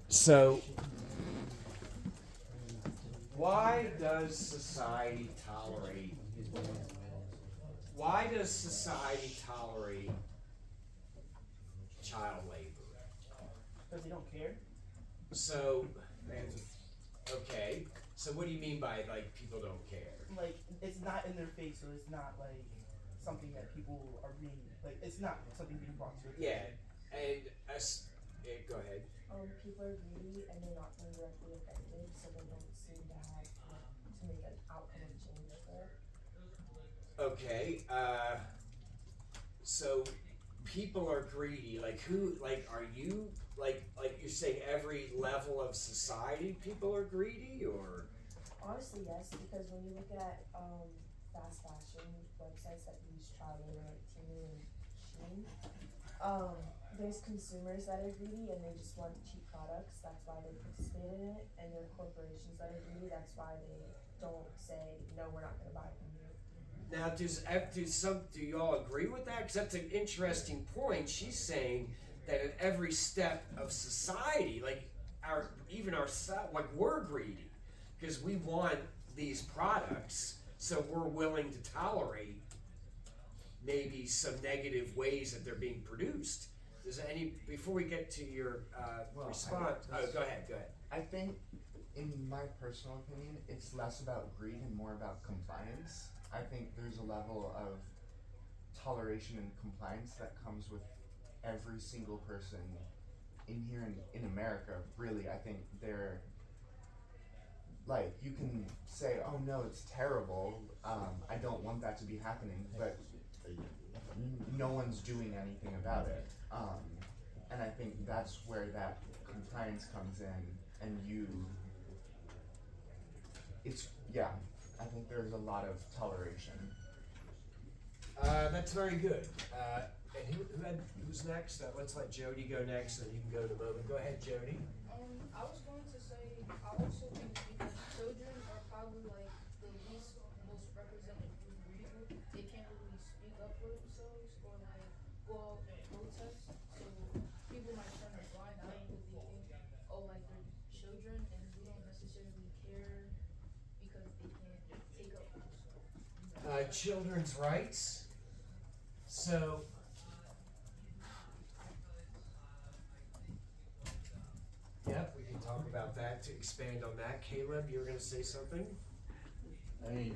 So, why does society tolerate? Why does society tolerate child labor? Because they don't care. So, okay. So, what do you mean by like people don't care? Like it's not in their face, so it's not like something that people are being like. It's not something being brought to. Yeah, and go ahead. People are greedy and they're not being directly affected, so they don't seem to have to make an outcome of change for it. Okay. So people are greedy. Like who? Like are you? Like you're saying every level of society people are greedy, or Honestly, yes, because when you look at fast fashion websites that use child labor like Temu and Shein, there's consumers that are greedy and they just want cheap products. That's why they participate in it, and there are corporations that are greedy. That's why they don't say no, we're not going to buy from you. now do y'all agree with that? Because that's an interesting point. She's saying that at every step of society, like even ourselves, like we're greedy because we want these products, so we're willing to tolerate maybe some negative ways that they're being produced. Does any before we get to your response? Go ahead. Go ahead. I think, in my personal opinion, it's less about greed and more about compliance. I think there's a level of toleration and compliance that comes with every single person in here in America. Really, I think they're like, you can say, oh no, it's terrible, I don't want that to be happening, but no one's doing anything about it. And I think that's where that compliance comes in, and yeah, I think there's a lot of toleration. That's very good. And who's next? Let's let Jody go next, and you can go in a moment. Go ahead, Jody. I was going to say, I also think because children are probably like the least most represented group of people. They can't really speak up for themselves or like go out and protest. So people might turn a blind eye because they think, oh, like they're children and we don't necessarily care because they can't take up for themselves. Children's rights. So. Yep, we can talk about that to expand on that. Caleb, you were going to say something? I mean,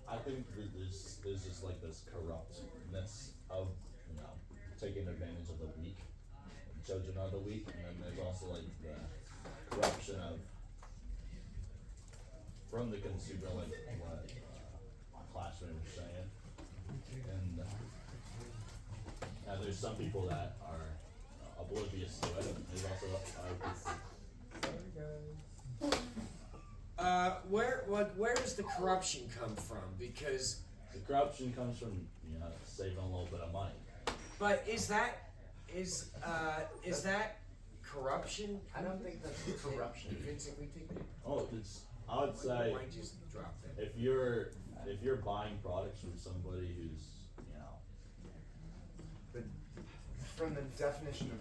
I think that there's just like this corruptness of, taking advantage of the weak. Children are the weak, and then there's also like the corruption of from the consumer, like what Classroom was saying, and there's some people that are oblivious to it. There's also where does the corruption come from? Because the corruption comes from saving a little bit of money. but is that corruption? I don't think that's corruption. Vincent, we think Oh, I would say might just drop that. if you're buying products from somebody who's From the definition of,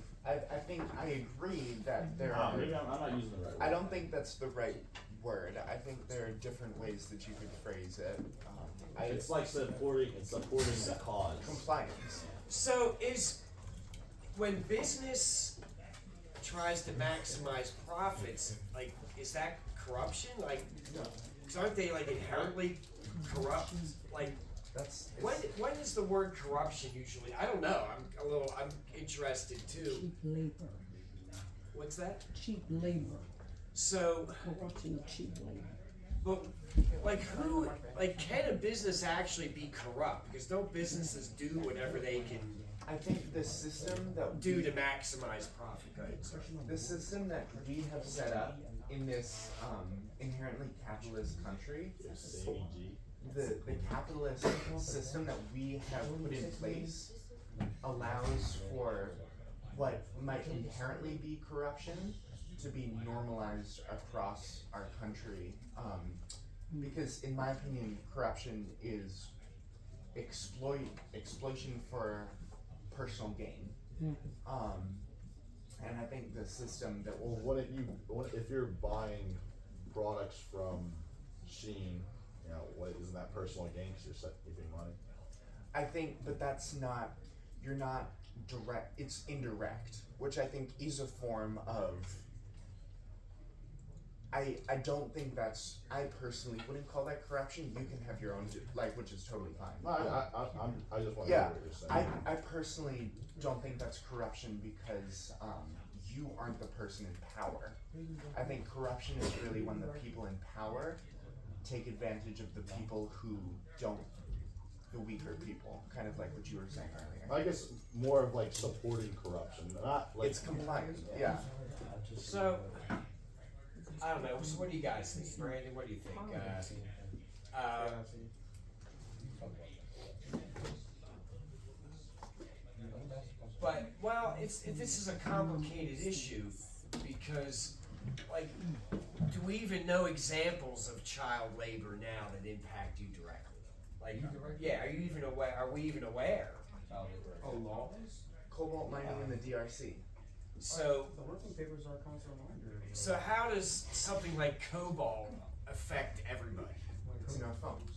I think I agree that there are. maybe I'm not using the right word. I don't think that's the right word. I think there are different ways that you could phrase it. It's like supporting the cause. Compliance. So when business tries to maximize profits, like is that corruption? Like, because aren't they like inherently corrupt? Like, when is the word corruption usually? I don't know. I'm interested too. Cheap labor. What's that? Cheap labor. So, Corruption of cheap labor. but like can a business actually be corrupt? Because don't businesses do whatever they can I think the system that do to maximize profit? Go ahead, sir. the system that we have set up in this inherently capitalist country, the capitalist system that we have put in place allows for what might inherently be corruption to be normalized across our country. Because in my opinion, corruption is exploitation for personal gain. And I think the system that Well, will, if you're buying products from Shein, you know, isn't that personal gain because you're giving money? I think, but that's not, you're not direct, it's indirect, which I think is a form of, I don't think that's, I personally wouldn't call that corruption. You can have your own, like, which is totally fine. No, I just want to Yeah, hear what you're saying. I personally don't think that's corruption because you aren't the person in power. I think corruption is really when the people in power take advantage of the people who don't, the weaker people, kind of like what you were saying earlier. I guess more of like supporting corruption, not like. It's compliant, yeah. So, I don't know, so what do you guys think? Brandon, what do you think? But, well, this is a complicated issue because, like, do we even know examples of child labor now that impact you directly? Like, yeah, are we even aware? Oh, laws? Cobalt mining in the DRC. So, The working papers are a constant reminder. so how does something like cobalt affect everybody? It's in our phones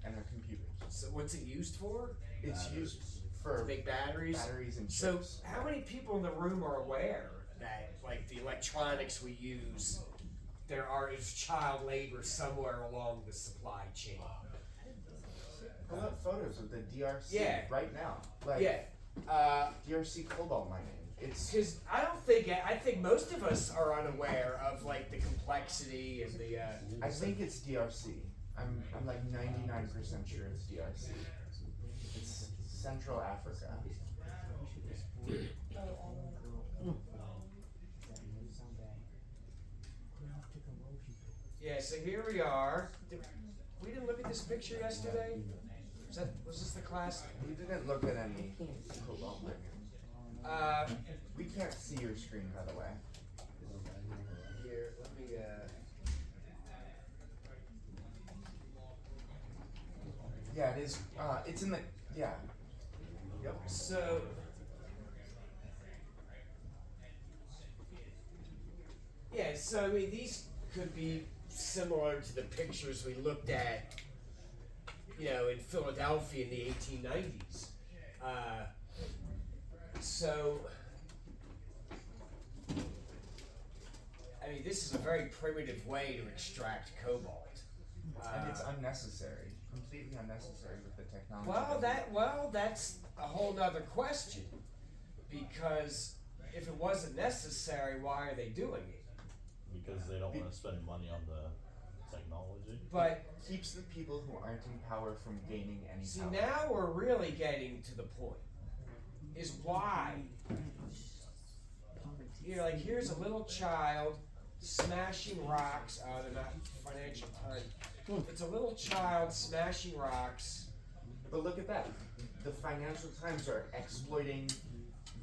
and our computers. So what's it used for? It's used To for make batteries? batteries and So chips. how many people in the room are aware that, like, the electronics we use, is child labor somewhere along the supply chain? Pull up photos of the DRC Yeah. right now. Like Yeah, DRC cobalt mining. It's because I think most of us are unaware of, like, the complexity and the, I think it's DRC. I'm like 99% sure it's DRC. It's Central Africa. yeah, so here we are. We didn't look at this picture yesterday? Was this the class? We didn't look at any cobalt mining. We can't see your screen, by the way. Here, let me, Yeah, it is. It's in the. Yeah. Yep. So, yeah, so I mean, these could be similar to the pictures we looked at, you know, in Philadelphia in the 1890s. So, I mean, this is a very primitive way to extract cobalt. And it's unnecessary. Completely unnecessary with the technology. That's a whole nother question. Because if it wasn't necessary, why are they doing it? Because they don't want to spend money on the technology. But Keeps the people who aren't in power from gaining any see, power. now we're really getting to the point. Is why. You're like, here's a little child smashing rocks. They're not Financial Times. It's a little child smashing rocks. But look at that. The Financial Times are exploiting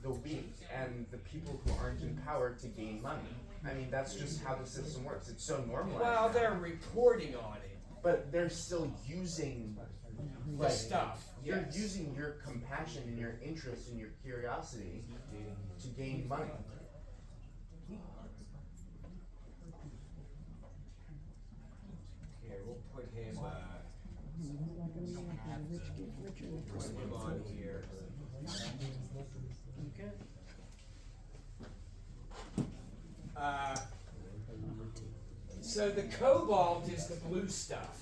the weak and the people who aren't in power to gain money. I mean, that's just how the system works. It's so normalized. Well, now. they're reporting on it. But they're still using The stuff. You're Yes. using your compassion and your interest and your curiosity to gain money. Here, we'll put him. Rich get richer. Put him on here. Okay. So the cobalt is the blue stuff.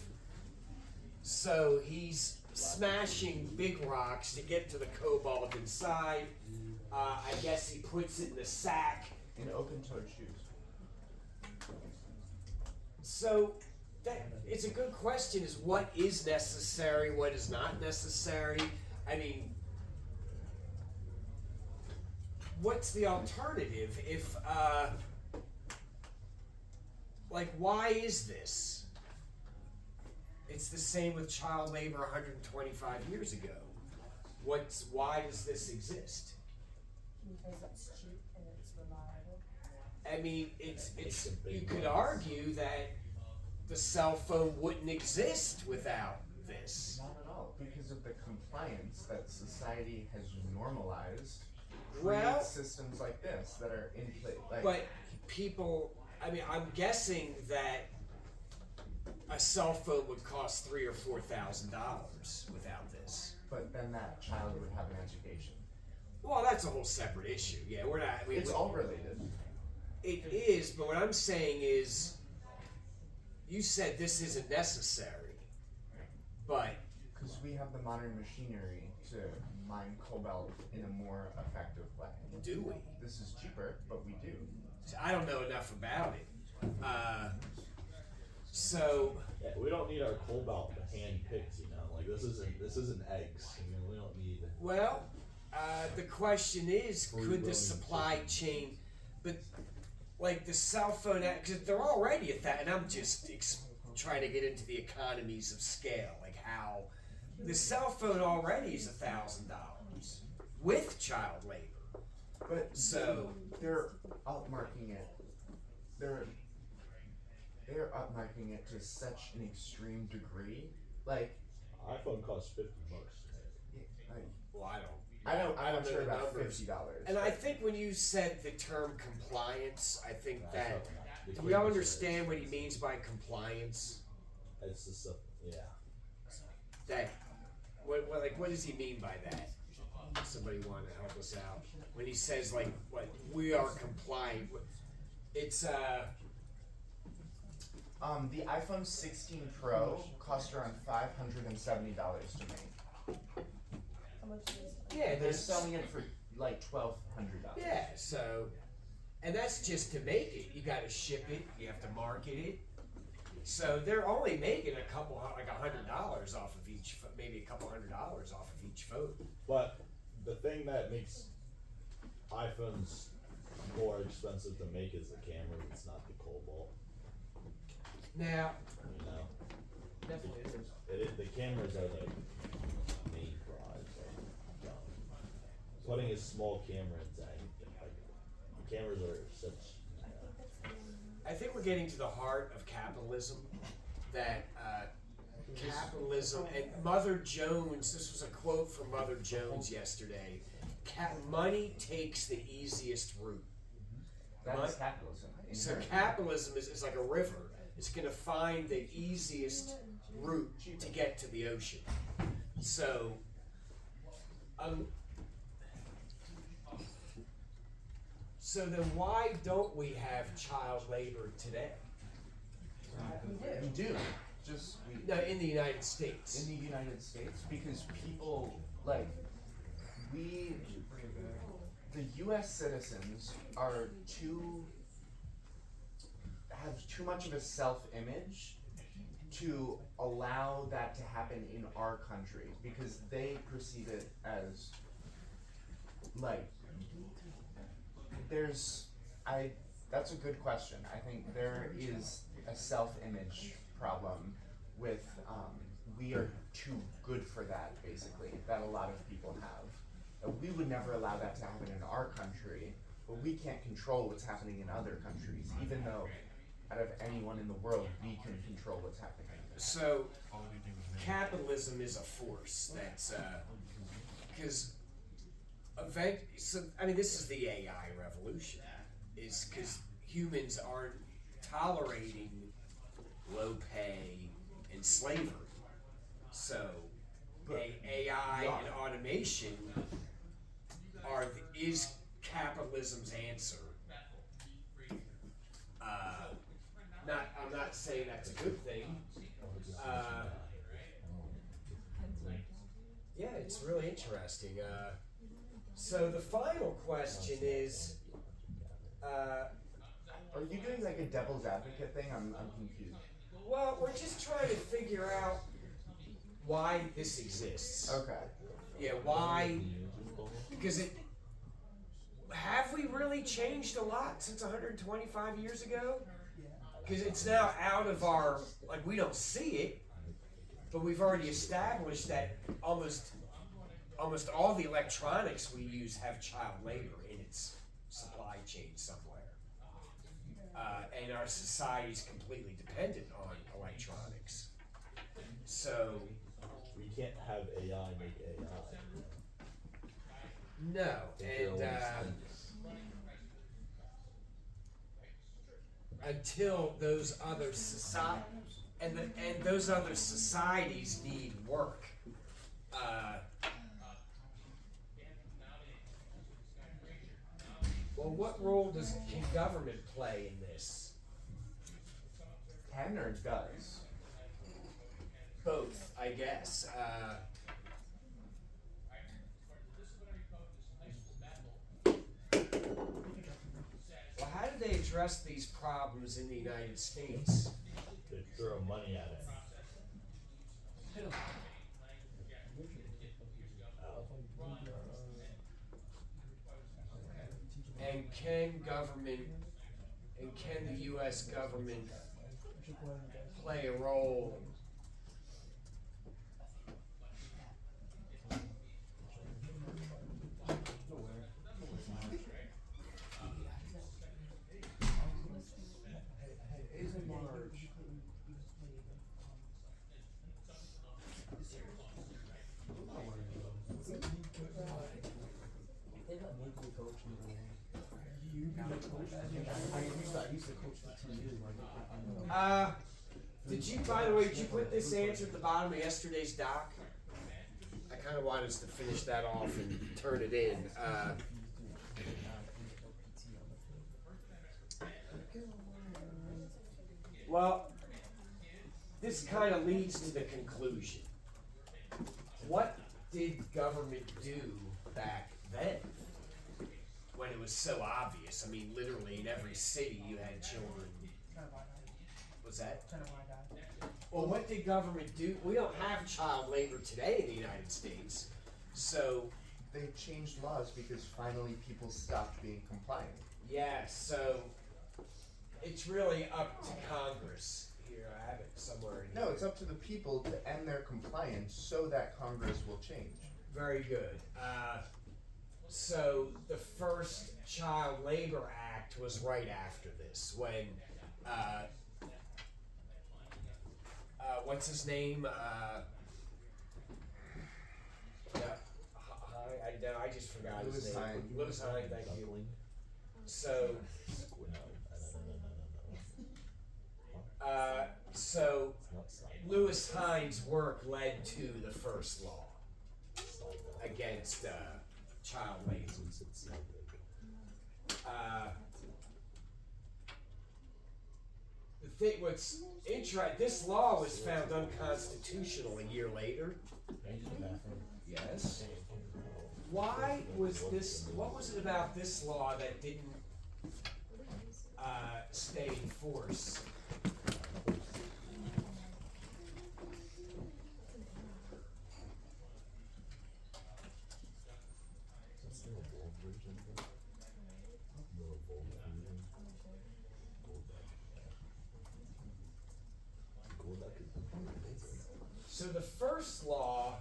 So he's smashing big rocks to get to the cobalt inside. I guess he puts it in a sack. In open-toed shoes. So it's a good question: is what is necessary, what is not necessary? I mean, what's the alternative? If like, why is this? It's the same with child labor 125 years ago. Why does this exist? Because it's cheap and it's reliable. I mean, you could argue that the cell phone wouldn't exist without this. Not at all, because of the compliance that society has normalized create Well- systems like this that are in place. Like, But people, I mean, I'm guessing that a cell phone would cost $3,000 or $4,000 without this. but then that child would have an education. Well, that's a whole separate issue. Yeah, we're not. I mean, It's all related. It is, but what I'm saying is, you said this isn't necessary, but Because we have the modern machinery to mine cobalt in a more effective way. do we? This is cheaper, but we do. I don't know enough about it. So Yeah, we don't need our cobalt hand picked, you know. Like this isn't eggs. I mean, we don't need. well, the question is, Free could the willing supply chicken. chain, but like the cell phone, because they're already at that, and I'm just trying to get into the economies of scale, like how the cell phone already is $1,000 with child labor. But So they're upmarking it. They're upmarking it to such an extreme degree. Like, iPhone costs $50. well, I'm not know sure the about numbers. $50. And I think when you said the term compliance, I think That's that the do we all cameras are- understand what he means by compliance? It's just yeah. That what does he mean by that? Somebody want to help us out when he says like what we are compliant. It's The iPhone 16 Pro cost around $570 to make. How much is yeah, They're there's selling it for like $1,200. yeah. So, and that's just to make it. You got to ship it. You have to market it. So they're only making a couple like $100 off of each, maybe a couple $100 off of each phone. But the thing that makes iPhones more expensive to make is the camera. It's not the cobalt. Now, You know, Definitely is. the cameras are the main prize. Like, putting a small camera into anything, like cameras are such. I think we're getting to the heart of capitalism. That capitalism and Mother Jones. This was a quote from Mother Jones yesterday. Money takes the easiest route. That is capitalism. So inherently. capitalism is like a river. It's going to find the easiest route to get to the ocean. So, so then why don't we have child labor today? We do. Just we No, in the United States. in the United States because people like we the US citizens are have too much of a self-image to allow that to happen in our country because they perceive it as like that's a good question. I think there is a self-image problem with we are too good for that basically that a lot of people have. We would never allow that to happen in our country, but we can't control what's happening in other countries, even though out of anyone in the world we can control what's happening. So, capitalism is a force that's because so I mean this is the AI revolution is because humans aren't tolerating low pay and slavery. So AI and automation is capitalism's answer. I'm not saying that's a good thing. Yeah, it's really interesting. So the final question is, Are you doing like a devil's advocate thing? I'm confused. well, we're just trying to figure out why this exists. Okay. Yeah, why? Because have we really changed a lot since 125 years ago? Because it's now out of our, like we don't see it, but we've already established that almost all the electronics we use have child labor in its supply chain somewhere. And our society is completely dependent on electronics. So, We can't have AI make AI. No, I think you're and always thinking. until those other those other societies need work. Well, what role can government play in this? Can or does? Both, I guess. Well, how do they address these problems in the United States? They throw money at it. And can the U.S. government play a role? I used to coach for 2 years. Did you, by the way, did you put this answer at the bottom of yesterday's doc? I kind of want us to finish that off and turn it in. Well, this kind of leads to the conclusion. What did government do back then when it was so obvious? I mean, literally in every city you had children. What's that? Well, what did government do? We don't have child labor today in the United States, so They changed laws because finally people stopped being compliant. yeah, so it's really up to Congress. Here, I have it somewhere in here. No, it's up to the people to end their compliance so that Congress will change. Very good. So the first Child Labor Act was right after this, when what's his name? I just forgot his Lewis name. Hine. Lewis Hine, thank you. So, so Lewis Hine's work led to the first law against child labor. What's interesting, this law was found unconstitutional a year later. Yes. Why was this? What was it about this law that didn't stay in force? So the first law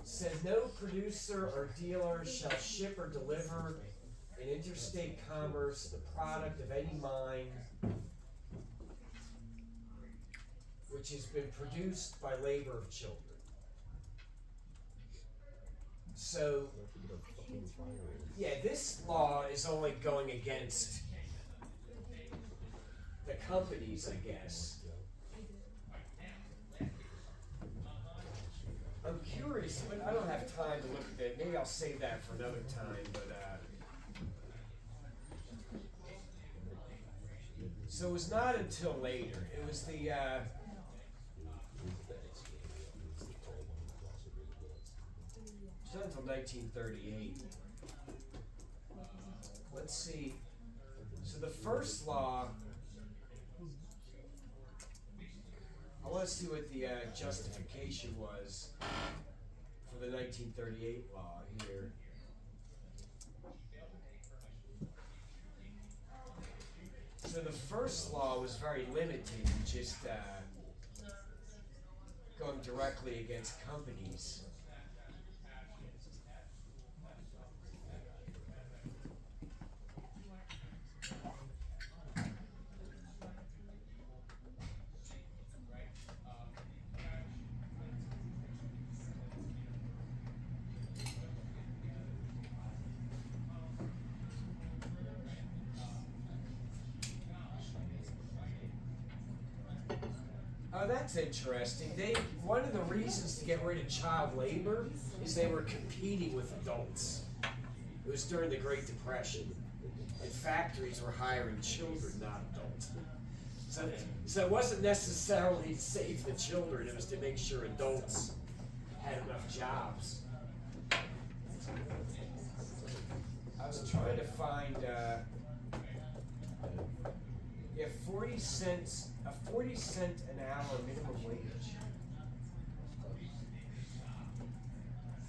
said no producer or dealer shall ship or deliver in interstate commerce the product of any mine which has been produced by labor of children. So, yeah, this law is only going against the companies, I guess. I'm curious, but I don't have time to look at that. Maybe I'll save that for another time, but so it was not until later. It was the it's not until 1938. Let's see. So the first law, I want to see what the justification was for the 1938 law here. So the first law was very limited, just going directly against companies. Oh, that's interesting. One of the reasons to get rid of child labor is they were competing with adults. It was during the Great Depression, and factories were hiring children, not adults. So it wasn't necessarily to save the children; it was to make sure adults had enough jobs. I was trying to find, 40 cents an hour minimum wage.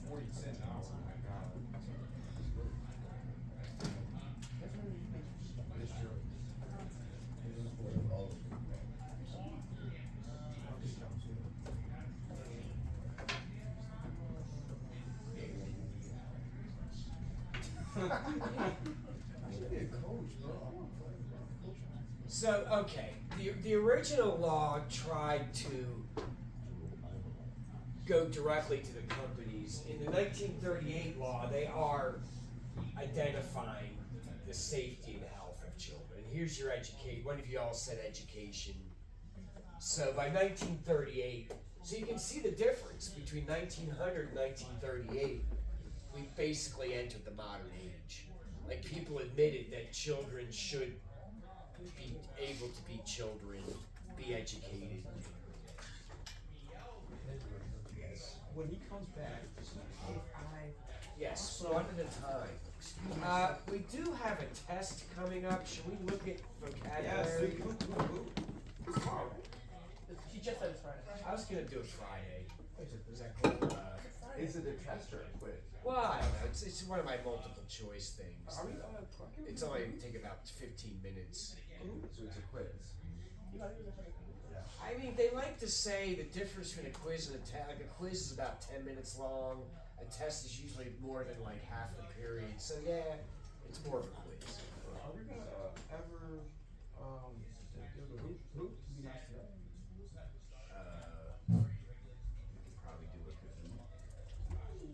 40 cents an hour. Oh my god. It's true. I should be a coach, bro. So, okay, the original law tried to go directly to the companies. In the 1938 law, they are identifying the safety and health of children. Here's your education. One of you all said education. So by 1938, so you can see the difference between 1900 and 1938. We basically entered the modern age. Like, people admitted that children should be able to be children, be educated. When he comes back, Yes, one at a time. We do have a test coming up. Should we look at vocabulary? She just said it's Friday. I was gonna do it Friday. Is that cool? Is it a test or a quiz? Well, I don't know. It's one of my multiple choice things. Are we It's only take about 15 minutes. So it's a quiz. I mean, they like to say the difference between a quiz and a test. Like, a quiz is about 10 minutes long. A test is usually more than like half the period. So yeah, it's more of a quiz. Are we gonna ever do the hoop? To be nice to that. We could probably do a Kahoot.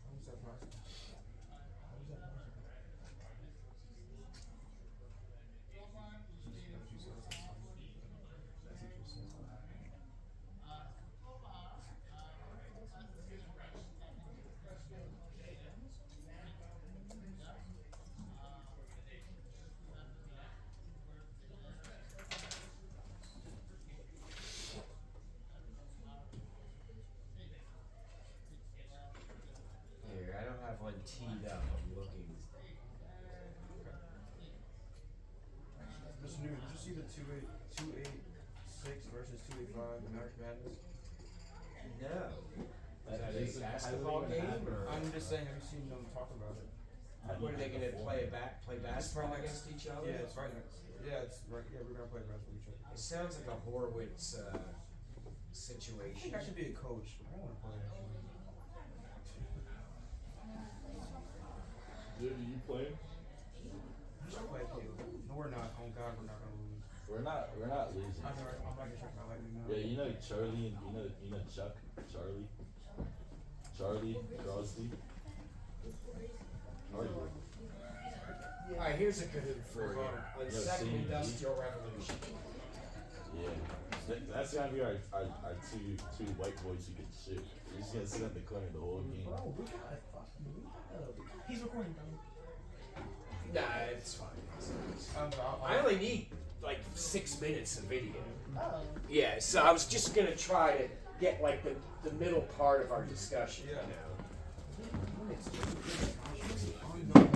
How's that possible? How's that possible? Here, I don't have one teed up. I'm looking. Mr. Newman, did you see the 286 versus 285 American Madness? No. Is that a Is it basketball highly game? rated? Or I'm just saying, have you seen them talk about it? what are they gonna play basketball right next- against each other? Yeah, it's right next. Yeah, it's right. Yeah, we're gonna play basketball with each other. It sounds like a Horowitz I situation. think I should be a coach. I don't want to play that shit. Dude, you play? We should play Caleb. No, we're not. Oh God, we're not gonna lose. We're not losing. I'm not gonna check my lightning now. Yeah, you know Charlie and you know Chuck, Charlie Crosby. Charlie. Alright, here's a Kahoot for you. On the Yeah, Second same. Industrial Revolution. Yeah. That's gonna be our two white boys who can shoot. We're just gonna sit in the corner the whole game. Bro, we got He's recording, bro. Nah, it's fine. I'll I only need like 6 minutes of video. Oh. Yeah, so I was just gonna try to get like the middle part of our discussion, Yeah. you know. I'm